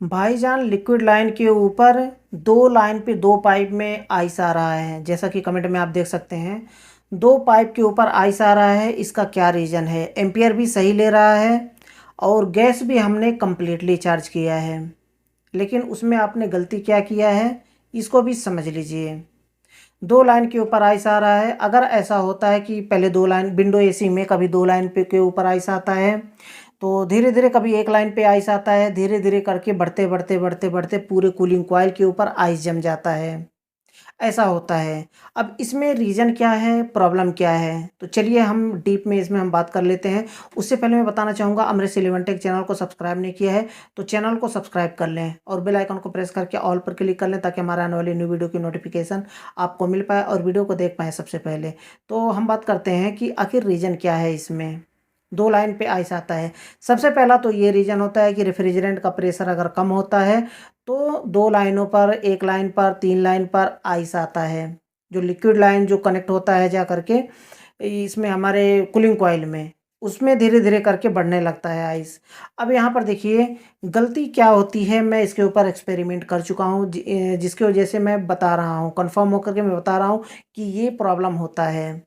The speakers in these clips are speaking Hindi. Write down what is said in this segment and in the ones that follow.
भाईजान लिक्विड लाइन के ऊपर दो लाइन पे दो पाइप में आइस आ रहा है, जैसा कि कमेंट में आप देख सकते हैं। दो पाइप के ऊपर आइस आ रहा है, इसका क्या रीज़न है? एम्पियर भी सही ले रहा है और गैस भी हमने कम्प्लीटली चार्ज किया है, लेकिन उसमें आपने गलती क्या किया है इसको भी समझ लीजिए। दो लाइन के ऊपर आइस आ रहा है। अगर ऐसा होता है कि पहले दो लाइन विंडो एसी में कभी दो लाइन पे के ऊपर आइस आता है, तो धीरे धीरे कभी एक लाइन पे आइस आता है, धीरे धीरे करके बढ़ते बढ़ते बढ़ते बढ़ते पूरे कूलिंग कॉइल के ऊपर आइस जम जाता है। ऐसा होता है। अब इसमें रीज़न क्या है, प्रॉब्लम क्या है, तो चलिए हम डीप में इसमें हम बात कर लेते हैं। उससे पहले मैं बताना चाहूँगा, अमरीश इलेवन टेक चैनल को सब्सक्राइब नहीं किया है तो चैनल को सब्सक्राइब कर लें और बेल आइकन को प्रेस करके ऑल पर क्लिक कर लें, ताकि हमारे आने वाली न्यू वीडियो की नोटिफिकेशन आपको मिल पाए और वीडियो को देख पाएँ सबसे पहले। तो हम बात करते हैं कि आखिर रीज़न क्या है इसमें दो लाइन पे आइस आता है। सबसे पहला तो ये रीज़न होता है कि रेफ्रिजरेंट का प्रेशर अगर कम होता है तो दो लाइनों पर, एक लाइन पर, तीन लाइन पर आइस आता है। जो लिक्विड लाइन जो कनेक्ट होता है जा करके इसमें हमारे कूलिंग कॉइल में, उसमें धीरे धीरे करके बढ़ने लगता है आइस। अब यहाँ पर देखिए गलती क्या होती है, मैं इसके ऊपर एक्सपेरिमेंट कर चुका हूँ, जिसकी वजह से मैं बता रहा हूँ, कंफर्म होकर के मैं बता रहा हूँ कि ये प्रॉब्लम होता है।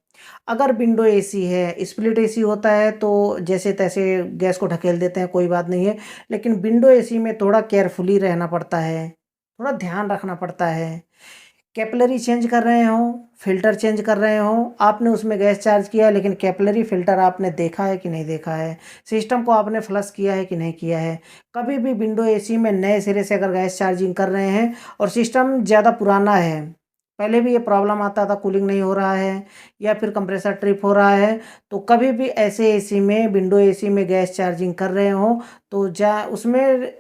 अगर विंडो एसी है, स्प्लिट एसी होता है तो जैसे तैसे गैस को ढकेल देते हैं, कोई बात नहीं है। लेकिन विंडो एसी में थोड़ा केयरफुली रहना पड़ता है, थोड़ा ध्यान रखना पड़ता है। कैपिलरी चेंज कर रहे हो, फ़िल्टर चेंज कर रहे हो, आपने उसमें गैस चार्ज किया है, लेकिन कैपिलरी फ़िल्टर आपने देखा है कि नहीं देखा है? सिस्टम को आपने फ्लश किया है कि नहीं किया है? कभी भी विंडो एसी में नए सिरे से अगर गैस चार्जिंग कर रहे हैं और सिस्टम ज़्यादा पुराना है, पहले भी ये प्रॉब्लम आता था, कूलिंग नहीं हो रहा है या फिर कंप्रेसर ट्रिप हो रहा है, तो कभी भी ऐसे एसी में, विंडो एसी में गैस चार्जिंग कर रहे हो तो जा उसमें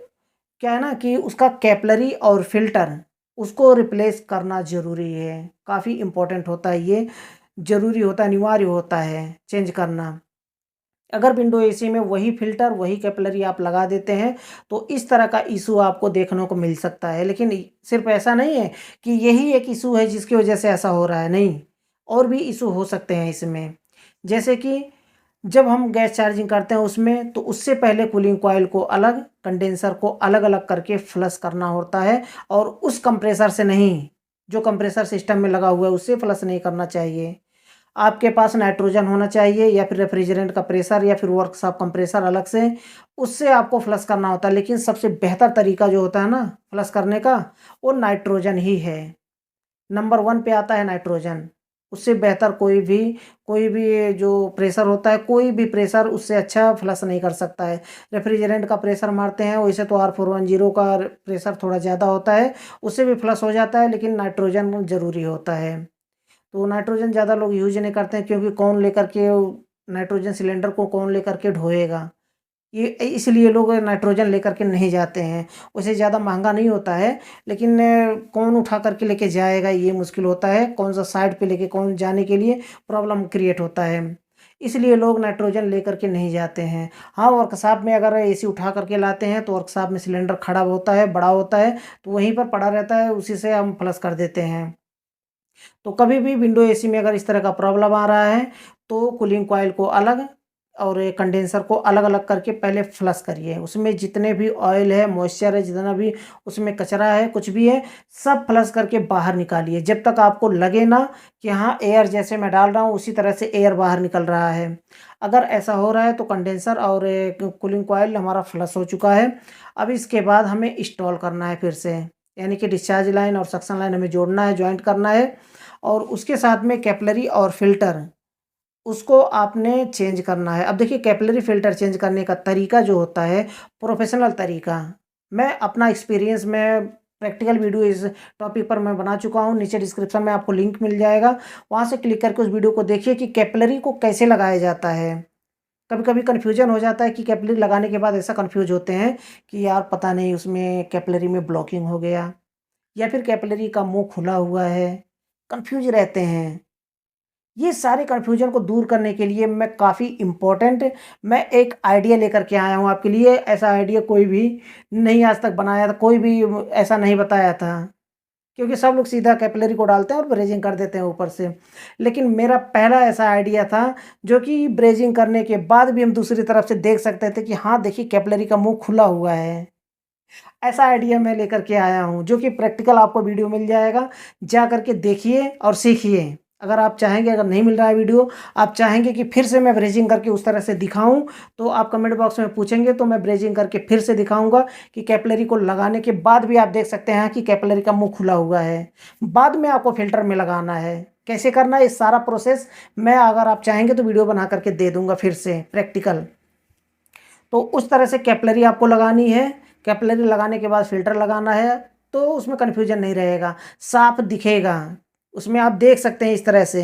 क्या है ना कि उसका कैपिलरी और फ़िल्टर उसको रिप्लेस करना ज़रूरी है। काफ़ी इम्पोर्टेंट होता है ये, ज़रूरी होता है, अनिवार्य होता है चेंज करना। अगर विंडो एसी में वही फ़िल्टर, वही कैपिलरी आप लगा देते हैं, तो इस तरह का इश्यू आपको देखने को मिल सकता है। लेकिन सिर्फ़ ऐसा नहीं है कि यही एक इश्यू है जिसकी वजह से ऐसा हो रहा है, नहीं, और भी इश्यू हो सकते हैं इसमें। जैसे कि जब हम गैस चार्जिंग करते हैं उसमें, तो उससे पहले कूलिंग कॉइल को अलग, कंडेंसर को अलग-अलग करके फ्लश करना होता है और उस कंप्रेसर से नहीं, जो कंप्रेसर सिस्टम में लगा हुआ है उससे फ्लश नहीं करना चाहिए। आपके पास नाइट्रोजन होना चाहिए या फिर रेफ्रिजरेंट का प्रेशर या फिर वर्कशॉप कंप्रेसर अलग से, उससे आपको फ्लश करना होता है। लेकिन सबसे बेहतर तरीका जो होता है ना फ्लश करने का, वो नाइट्रोजन ही है। नंबर 1 पे आता है नाइट्रोजन। उससे बेहतर कोई भी जो प्रेशर होता है, कोई भी प्रेशर उससे अच्छा फ्लश नहीं कर सकता है। रेफ्रिजरेंट का प्रेशर मारते हैं, वैसे तो R410 का प्रेशर थोड़ा ज़्यादा होता है, उससे भी फ्लश हो जाता है, लेकिन नाइट्रोजन ज़रूरी होता है। तो नाइट्रोजन ज़्यादा लोग यूज़ नहीं करते हैं, क्योंकि कौन लेकर के नाइट्रोजन सिलेंडर को कौन लेकर के ढोएगा? ये इसलिए लोग नाइट्रोजन लेकर के नहीं जाते हैं। वैसे ज़्यादा महँगा नहीं होता है, लेकिन कौन उठा कर के लेके जाएगा ये मुश्किल होता है, कौन-सा साइड पे लेके कौन जाने के लिए प्रॉब्लम क्रिएट होता है। इसलिए लोग नाइट्रोजन लेकर के नहीं जाते हैं। हाँ, वर्कशॉप में अगर एसी उठा कर के लाते हैं तो वर्कशॉप में सिलेंडर खड़ा होता है, बड़ा होता है, तो वहीं पर पड़ा रहता है, उसी से हम फ्लश कर देते हैं। तो कभी भी विंडो एसी में अगर इस तरह का प्रॉब्लम आ रहा है, तो कूलिंग कॉइल को अलग और ये कंडेंसर को अलग-अलग करके पहले फ्लश करिए। उसमें जितने भी ऑयल है, मॉइस्चर है, जितना भी उसमें कचरा है, कुछ भी है, सब फ्लश करके बाहर निकालिए। जब तक आपको लगे ना कि हाँ, एयर जैसे मैं डाल रहा हूँ उसी तरह से एयर बाहर निकल रहा है। अगर ऐसा हो रहा है तो कंडेंसर और कूलिंग कॉइल हमारा फ्लश हो चुका है। अब इसके बाद हमें इंस्टॉल करना है फिर से, यानी कि डिस्चार्ज लाइन और सक्शन लाइन हमें जोड़ना है, जॉइंट करना है और उसके साथ में कैपिलरी और फ़िल्टर उसको आपने चेंज करना है। अब देखिए कैपिलरी फ़िल्टर चेंज करने का तरीका जो होता है, प्रोफ़ेशनल तरीका, मैं अपना एक्सपीरियंस में प्रैक्टिकल वीडियो इस टॉपिक पर मैं बना चुका हूँ। नीचे डिस्क्रिप्शन में आपको लिंक मिल जाएगा, वहाँ से क्लिक करके उस वीडियो को देखिए कि कैपिलरी को कैसे लगाया जाता है। कभी-कभी कन्फ्यूज़न हो जाता है कि कैपिलरी लगाने के बाद ऐसा कन्फ्यूज़ होते हैं कि यार पता नहीं उसमें कैपिलरी में ब्लॉकिंग हो गया या फिर कैपिलरी का मुँह खुला हुआ है, कन्फ्यूज़ रहते हैं। ये सारे कन्फ्यूजन को दूर करने के लिए मैं एक आइडिया लेकर के आया हूँ आपके लिए। ऐसा आइडिया कोई भी नहीं आज तक बनाया था, कोई भी ऐसा नहीं बताया था। क्योंकि सब लोग सीधा कैपिलरी को डालते हैं और ब्रेजिंग कर देते हैं ऊपर से। लेकिन मेरा पहला ऐसा आइडिया था जो कि ब्रेजिंग करने के बाद भी हम दूसरी तरफ से देख सकते थे कि हाँ, देखिए कैपिलरी का मुँह खुला हुआ है। ऐसा आइडिया मैं लेकर के आया हूँ, जो कि प्रैक्टिकल आपको वीडियो मिल जाएगा। जा कर के देखिए और सीखिए। अगर आप चाहेंगे, अगर नहीं मिल रहा है वीडियो, आप चाहेंगे कि फिर से मैं ब्रेजिंग करके उस तरह से दिखाऊँ, तो आप कमेंट बॉक्स में पूछेंगे तो मैं ब्रेजिंग करके फिर से दिखाऊँगा कि कैपिलरी को लगाने के बाद भी आप देख सकते हैं कि कैपिलरी का मुँह खुला हुआ है। बाद में आपको फ़िल्टर में लगाना है। कैसे करना है, ये सारा प्रोसेस मैं, अगर आप चाहेंगे तो वीडियो बना करके दे दूँगा फिर से प्रैक्टिकल। तो उस तरह से कैपिलरी आपको लगानी है। कैपिलरी लगाने के बाद फ़िल्टर लगाना है, तो उसमें कन्फ्यूजन नहीं रहेगा, साफ दिखेगा। उसमें आप देख सकते हैं इस तरह से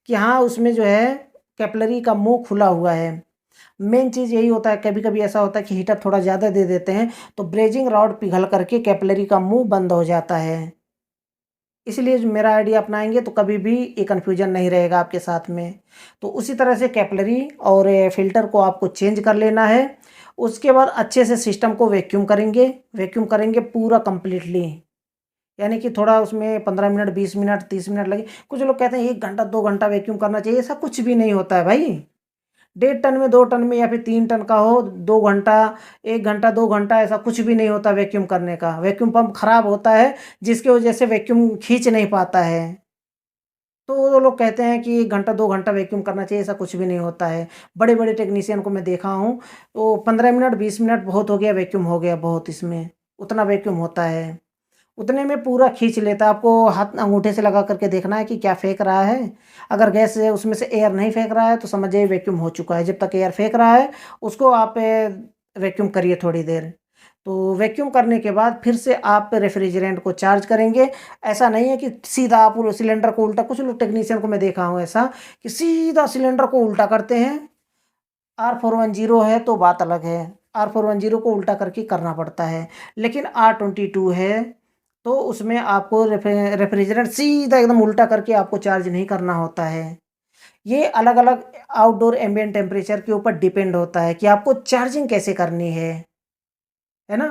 कि हाँ, उसमें जो है कैपिलरी का मुँह खुला हुआ है। मेन चीज़ यही होता है, कभी-कभी ऐसा होता है कि हीटर थोड़ा ज़्यादा दे देते हैं, तो ब्रेजिंग रॉड पिघल करके कैपिलरी का मुँह बंद हो जाता है। इसलिए जो मेरा आइडिया अपनाएँगे तो कभी भी ये कन्फ्यूजन नहीं रहेगा आपके साथ में। तो उसी तरह से कैपिलरी और फ़िल्टर को आपको चेंज कर लेना है। उसके बाद अच्छे से सिस्टम को वैक्यूम करेंगे पूरा कंप्लीटली। यानी कि थोड़ा उसमें 15 मिनट, 20 मिनट, 30 मिनट लगे। कुछ लोग कहते हैं 1 घंटा, 2 घंटा वैक्यूम करना चाहिए, ऐसा कुछ भी नहीं होता है भाई। 1.5 टन में, 2 टन में या फिर 3 टन का हो, 2 घंटा, 1 घंटा, 2 घंटा, ऐसा कुछ भी नहीं होता वैक्यूम करने का। वैक्यूम पंप खराब होता है, जिसकी वजह से वैक्यूम खींच नहीं पाता है। तो वो लोग कहते हैं कि 1 घंटा, 2 घंटा वैक्यूम करना चाहिए, ऐसा कुछ भी नहीं होता है। बड़े-बड़े टेक्नीशियन को मैं देखा हूँ, तो 15 मिनट, 20 मिनट बहुत हो गया, वैक्यूम हो गया बहुत इसमें, उतना वैक्यूम होता है। उतने में पूरा खींच लेता है। आपको हाथ अंगूठे से लगा करके देखना है कि क्या फेंक रहा है। अगर गैस से उसमें से एयर नहीं फेंक रहा है तो समझिए वैक्यूम हो चुका है। जब तक एयर फेंक रहा है, उसको आप वैक्यूम करिए थोड़ी देर। तो वैक्यूम करने के बाद फिर से आप रेफ्रिजरेंट को चार्ज करेंगे। ऐसा नहीं है कि सीधा आप वो सिलेंडर को उल्टा, कुछ लोग टेक्नीशियन को मैं देखा हूँ ऐसा कि सीधा सिलेंडर को उल्टा करते हैं। R410 है तो बात अलग है, R410 को उल्टा करके करना पड़ता है। लेकिन R22 है, तो उसमें आपको रेफ्रिजरेंट सीधा एकदम उल्टा करके आपको चार्ज नहीं करना होता है। ये अलग-अलग आउटडोर एम्बिएंट टेम्परेचर के ऊपर डिपेंड होता है कि आपको चार्जिंग कैसे करनी है ना?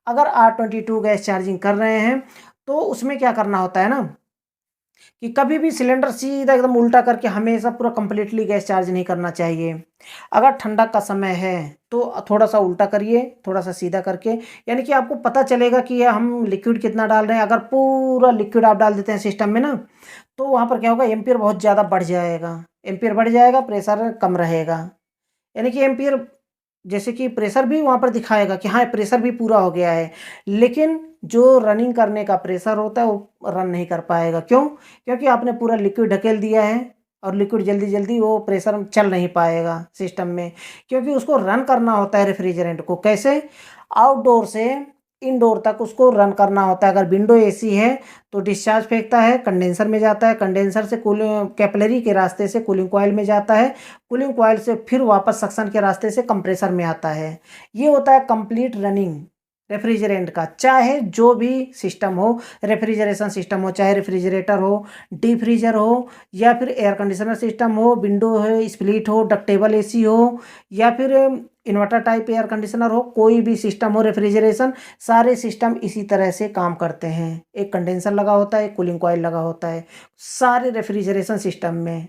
अगर R22 गैस चार्जिंग कर रहे हैं, तो उसमें क्या करना होता है ना, कि कभी भी सिलेंडर सीधा एकदम उल्टा करके हमेशा पूरा कंप्लीटली गैस चार्ज नहीं करना चाहिए। अगर ठंडक का समय है, तो थोड़ा-सा उल्टा करिए, थोड़ा-सा सीधा करके, यानी कि आपको पता चलेगा कि ये हम लिक्विड कितना डाल रहे हैं। अगर पूरा लिक्विड आप डाल देते हैं सिस्टम में ना, तो वहाँ पर क्या होगा, एम्पीयर बहुत ज़्यादा बढ़ जाएगा। एम्पीयर बढ़ जाएगा, प्रेशर कम रहेगा। यानी कि एम्पीयर, जैसे कि प्रेशर भी वहाँ पर दिखाएगा कि हाँ, प्रेशर भी पूरा हो गया है, लेकिन जो रनिंग करने का प्रेशर होता है वो रन नहीं कर पाएगा। क्यों? क्योंकि आपने पूरा लिक्विड ढकेल दिया है और लिक्विड जल्दी-जल्दी वो प्रेशर चल नहीं पाएगा सिस्टम में, क्योंकि उसको रन करना होता है रेफ्रिजरेंट को। कैसे? आउटडोर से इनडोर तक उसको रन करना होता है। अगर विंडो एसी है तो डिस्चार्ज फेंकता है, कंडेंसर में जाता है, कंडेंसर से कैपिलरी के रास्ते से कूलिंग कॉइल में जाता है, कूलिंग कॉइल से फिर वापस सक्शन के रास्ते से कंप्रेसर में आता है। ये होता है कंप्लीट रनिंग रेफ्रिजरेंट का। चाहे जो भी सिस्टम हो, रेफ्रिजरेशन सिस्टम हो, चाहे रेफ्रिजरेटर हो, डीप फ्रीजर हो, या फिर एयर कंडीशनर सिस्टम हो, विंडो है, स्प्लिट हो, डक्टेबल एसी हो, या फिर इन्वर्टर टाइप एयर कंडीशनर हो, कोई भी सिस्टम हो रेफ्रिजरेशन, सारे सिस्टम इसी तरह से काम करते हैं। एक कंडेंसर लगा होता है, एक कूलिंग कॉइल लगा होता है, सारे रेफ्रिजरेशन सिस्टम में।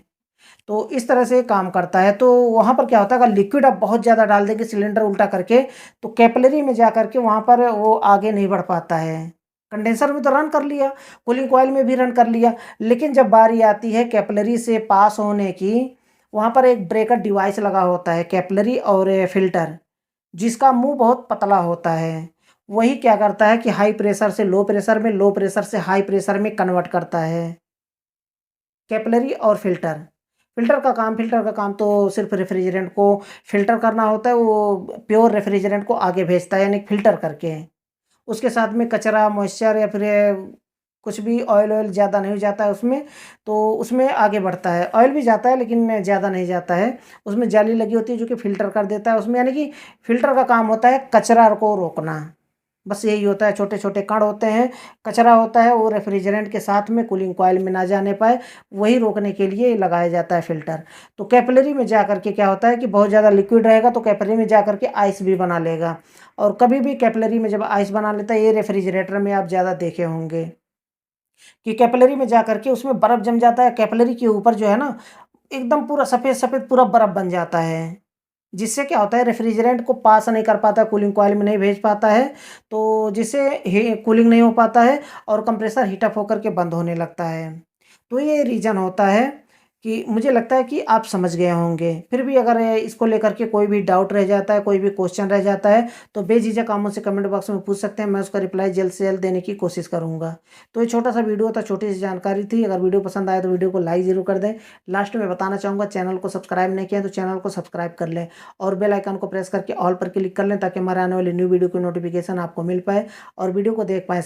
तो इस तरह से काम करता है। तो वहाँ पर क्या होता है, अगर लिक्विड आप बहुत ज़्यादा डाल देंगे सिलेंडर उल्टा करके, तो कैपिलरी में जा कर के वहाँ पर वो आगे नहीं बढ़ पाता है। कंडेंसर में तो रन कर लिया, कूलिंग कॉइल में भी रन कर लिया, लेकिन जब बारी आती है कैपिलरी से पास होने की, वहाँ पर एक ब्रेकर डिवाइस लगा होता है कैपिलरी और फ़िल्टर, जिसका मुँह बहुत पतला होता है। वही क्या करता है कि हाई प्रेशर से लो प्रेशर में, लो प्रेशर से हाई प्रेशर में कन्वर्ट करता है, कैपिलरी और फ़िल्टर। फ़िल्टर का काम तो सिर्फ़ रेफ्रिजरेंट को फ़िल्टर करना होता है, वो प्योर रेफ्रिजरेंट को आगे भेजता है, यानी फ़िल्टर करके। उसके साथ में कचरा, मॉइस्चर या फिर कुछ भी ऑयल-वॉयल ज़्यादा नहीं जाता है उसमें, तो उसमें आगे बढ़ता है। ऑयल भी जाता है लेकिन ज़्यादा नहीं जाता है। उसमें जाली लगी होती है जो कि फ़िल्टर कर देता है उसमें, यानी कि फ़िल्टर का काम होता है कचरा को रोकना। बस यही होता है, छोटे-छोटे कण होते हैं, कचरा होता है, वो रेफ्रिजरेंट के साथ में कूलिंग कॉइल में ना जाने पाए, वही रोकने के लिए लगाया जाता है फ़िल्टर। तो कैपिलरी में जाकर के क्या होता है कि बहुत ज़्यादा लिक्विड रहेगा तो कैपिलरी में जाकर के आइस भी बना लेगा, और कभी भी कैपिलरी में जब आइस बना लेता है, ये रेफ्रिजरेटर में आप ज़्यादा देखे होंगे कि कैपिलरी में जाकर के उसमें बर्फ़ जम जाता है, कैपिलरी के ऊपर जो है ना, एकदम पूरा सफ़ेद-सफ़ेद पूरा बर्फ़ बन जाता है। जिससे क्या होता है, रेफ्रिजरेंट को पास नहीं कर पाता, कूलिंग कॉइल में नहीं भेज पाता है, तो जिससे कूलिंग नहीं हो पाता है और कंप्रेसर हीटअप होकर के बंद होने लगता है। तो ये रीज़न होता है कि मुझे लगता है कि आप समझ गए होंगे। फिर भी अगर इसको लेकर के कोई भी डाउट रह जाता है, कोई भी क्वेश्चन रह जाता है, तो बेझिझक आप मुझसे कमेंट बॉक्स में पूछ सकते हैं। मैं उसका रिप्लाई जल्द से जल्द देने की कोशिश करूँगा। तो ये छोटा सा वीडियो था, छोटी सी जानकारी थी। अगर वीडियो पसंद आए तो वीडियो को लाइक ज़रूर कर दें। लास्ट में बताना चाहूँगा, चैनल को सब्सक्राइब नहीं किया तो चैनल को सब्सक्राइब कर लें और बेल आइकन को प्रेस करके ऑल पर क्लिक कर लें, ताकि हमारे आने वाली न्यू वीडियो की नोटिफिकेशन आपको मिल पाए और वीडियो को देख पाएँ